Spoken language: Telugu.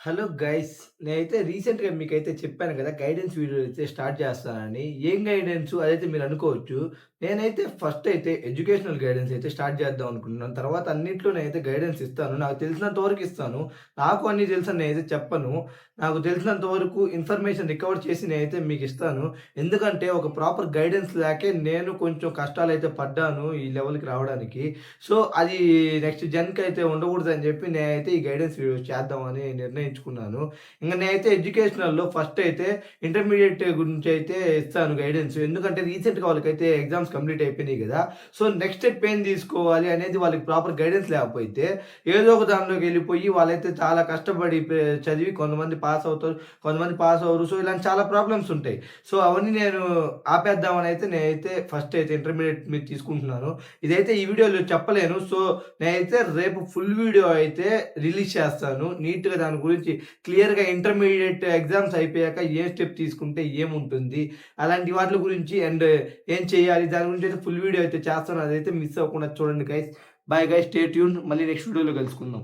Hello guys! నేనైతే రీసెంట్‌గా మీకైతే చెప్పాను గదా! గైడెన్స్ వీడియో అయితే స్టార్ట్ చేస్తానని. ఏం గైడెన్సు అదైతే మీరనుకోవచ్చు. నేనైతే ఫస్ట్ అయితే ఎడ్యుకేషనల్ గైడెన్స్ అయితే స్టార్ట్ చేద్దాం అనుకుంటున్నాను. తర్వాత అన్నిట్లో నేనైతే గైడెన్స్ ఇస్తాను. నాకు తెలిసినంత వరకు ఇస్తాను. నాకు అన్నీ తెలుసని నేనైతే చెప్పను. నాకు తెలిసినంత వరకు ఇన్ఫర్మేషన్ రికవర్ చేసి నేనైతే మీకిస్తాను. ఎందుకంటే ఒక ప్రాపర్ గైడెన్స్ లేకే నేను కొంచెం కష్టాలైతే పడ్డాను ఈ లెవెల్‌కి రావడానికి. సో, అది నెక్స్ట్ జెన్‌కైతే ఉండకూడదని జెప్పి నేనైతే ఈ గైడెన్స్ వీడియోస్ చేద్దామని నిర్ణయించుకున్నాను. ఇంక నేనైతే ఎడ్యుకేషనల్‌లో ఫస్ట్ అయితే ఇంటర్మీడియేట్ గురించి అయితే ఇస్తాను గైడెన్స్. ఎందుకంటే రీసెంట్‌గా వాళ్ళకైతే ఎగ్జామ్స్ కంప్లీట్ అయిపోయినాయి గదా! సో, నెక్స్ట్ స్టెప్ ఏం తీసుకోవాలి అనేది వాళ్ళకి ప్రాపర్ గైడెన్స్ లేకపోతే ఏదో ఒక దాంట్లోకెళ్ళిపోయి వాళ్ళైతే చాలా కష్టపడి చదివి కొంతమంది పాస్ అవుతారు. కొంతమంది పాస్ అవ్వరు. సో, ఇలాంటి చాలా ప్రాబ్లమ్స్ ఉంటాయి. సో, అవన్నీ నేను ఆపేద్దామని అయితే నేనైతే ఫస్ట్ అయితే ఇంటర్మీడియేట్ మీద తీసుకుంటున్నాను. ఇదైతే ఈ వీడియోలో చెప్పలేను. సో, నేనైతే రేపు ఫుల్ వీడియో అయితే రిలీజ్ చేస్తాను. నీట్‌గా దాని గురించి క్లియర్‌గా ఇంటర్మీడియేట్ ఎగ్జామ్స్ అయిపోయాక ఏ స్టెప్ తీసుకుంటే ఏముంటుంది? అలాంటి వాటిల గురించి అండ్ ఏం చేయాలి? దాని గురించి అయితే ఫుల్ వీడియో అయితే చేస్తాను. అదైతే మిస్ అవ్వకుండా చూడండి guys. Bye guys. Stay tuned. మళ్ళీ నెక్స్ట్ వీడియోలో కలుసుకుందాం.